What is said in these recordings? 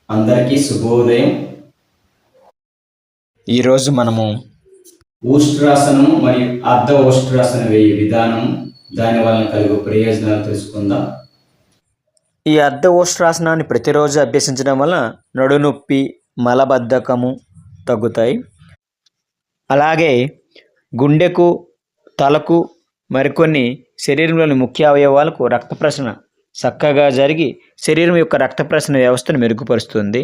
అందరికీ శుభోదయం. ఈరోజు మనము ఉష్ట్రాసనము మరియు అర్ధ ఉష్ట్రాసన వేయ విధానం, దాని వలన కలిగే ప్రయోజనాలు తెలుసుకుందాం. ఈ అర్ధ ఉష్ట్రాసనాన్ని ప్రతిరోజు అభ్యసించడం వల్ల నడునొప్పి, మలబద్ధకము తగ్గుతాయి. అలాగే గుండెకు, తలకు, మరికొన్ని శరీరంలోని ముఖ్య అవయవాలకు రక్త ప్రసరణ చక్కగా జరిగి శరీరం యొక్క రక్త ప్రసరణ వ్యవస్థను మెరుగుపరుస్తుంది.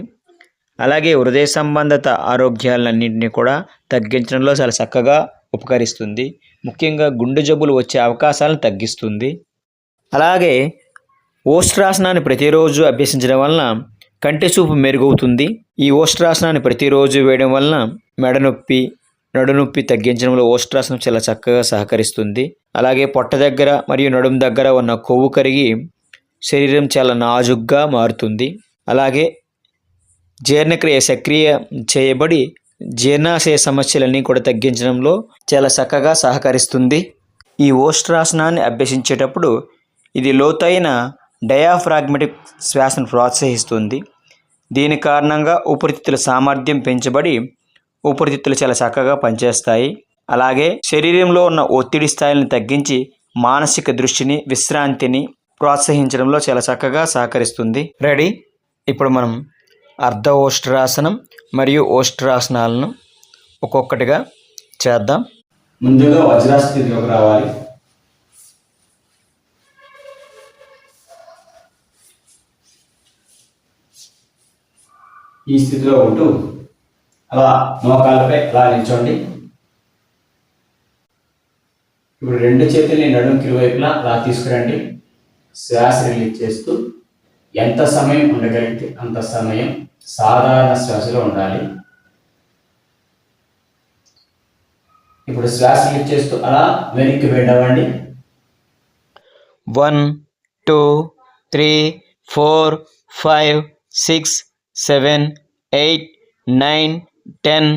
అలాగే హృదయ సంబంధిత ఆరోగ్యాలన్నింటినీ కూడా తగ్గించడంలో చాలా చక్కగా ఉపకరిస్తుంది. ముఖ్యంగా గుండె జబ్బులు వచ్చే అవకాశాలను తగ్గిస్తుంది. అలాగే ఉష్ట్రాసనాన్ని ప్రతిరోజు అభ్యసించడం వలన కంటి చూపు మెరుగవుతుంది. ఈ ఉష్ట్రాసనాన్ని ప్రతిరోజు వేయడం వలన మెడనొప్పి, నడునొప్పి తగ్గించడంలో ఉష్ట్రాసనం చాలా చక్కగా సహకరిస్తుంది. అలాగే పొట్ట దగ్గర మరియు నడుము దగ్గర ఉన్న కొవ్వు కరిగి శరీరం చాలా నాజుగ్గా మారుతుంది. అలాగే జీర్ణక్రియ సక్రియ చేయబడి జీర్ణాశయ సమస్యలన్నీ కూడా తగ్గించడంలో చాలా చక్కగా సహకరిస్తుంది. ఈ ఉష్ట్రాసనాన్ని అభ్యసించేటప్పుడు ఇది లోతైన డయాఫ్రాగ్మాటిక్ శ్వాసను ప్రోత్సహిస్తుంది. దీని కారణంగా ఊపిరితిత్తుల సామర్థ్యం పెంచబడి ఊపిరితిత్తులు చాలా చక్కగా పనిచేస్తాయి. అలాగే శరీరంలో ఉన్న ఒత్తిడి స్థాయిలను తగ్గించి మానసిక దృష్టిని, విశ్రాంతిని ప్రోత్సహించడంలో చాలా చక్కగా సహకరిస్తుంది. రెడీ? ఇప్పుడు మనం అర్ధ ఉష్ట్రాసనం మరియు ఉష్ట్రాసనాలను ఒక్కొక్కటిగా చేద్దాం. ముందుగా వజ్రాస్థితిలోకి రావాలి. ఈ స్థితిలో ఉంటూ అలా మోకాళ్ళపై అలా నిల్చోండి. ఇప్పుడు రెండు చేతుల్ని నడుముకి ఇరువైపులా అలా తీసుకురండి. శ్వాస రిలీజ్ చేస్తూ ఎంత సమయం ఉండగలిగితే అంత సమయం సాధారణ శ్వాసలో ఉండాలి. ఇప్పుడు శ్వాస రిలీజ్ చేస్తూ అలా వెనక్కి వెళ్ళవండి. 1 2 3 4 5 6 7 8 9 10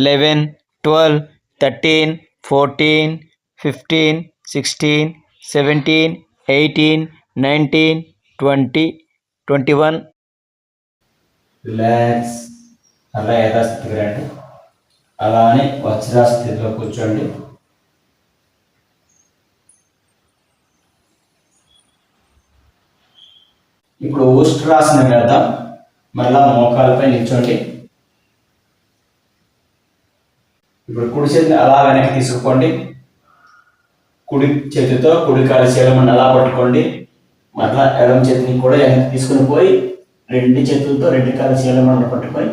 11 12 13 14 15 16 17 18 19 20 21. రిలాక్స్. అలా యథాస్థితికి రండి. అలానే వజ్రాస్థితిలో కూర్చోండి. ఇప్పుడు ఉష్ట్రాసనం వేద్దాం. మళ్ళా మోకాలపై నిల్చోండి. ఇప్పుడు కుడి చేతిని అలా వెనక్కి తీసుకోండి. కుడి చేతితో కుడి కాలి చీలమని అలా పట్టుకోండి. మళ్ళా ఎడమ చేతిని కూడా వెనక్కి తీసుకుని పోయి రెండు చేతులతో రెండు కాలి చీలమని పట్టుకొని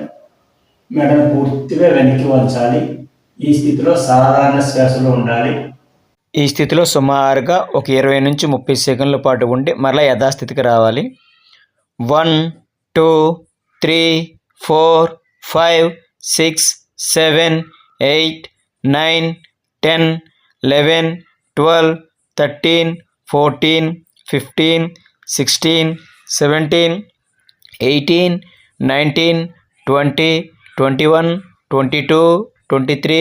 మెడను పూర్తిగా వెనక్కి వంచాలి. ఈ స్థితిలో సాధారణ శ్వాసలో ఉండాలి. ఈ స్థితిలో సుమారుగా ఒక 20 నుంచి 30 సెకండ్ల పాటు ఉండి మరలా యథాస్థితికి రావాలి. 1 2 3 4 5 6 7 8 9 10 11 12 13 14 15 16 17 18 19 20 21 22 23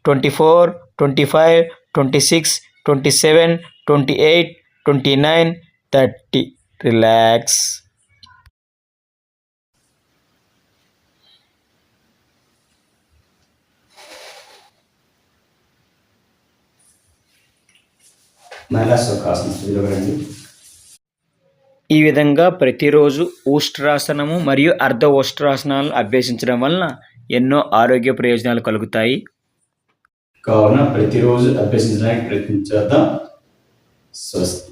24 25 26 27 28 29 30. రిలాక్స్. మళ్ళా సుఖాసన స్థితిలో రండి. ఈ విధంగా ప్రతిరోజు ఉష్ట్రాసనము మరియు అర్ధ ఉష్ట్రాసనాలను అభ్యసించడం వలన ఎన్నో ఆరోగ్య ప్రయోజనాలు కలుగుతాయి. కావున ప్రతిరోజు అభ్యసించడానికి ప్రయత్నించేద్దాం. స్వస్తి.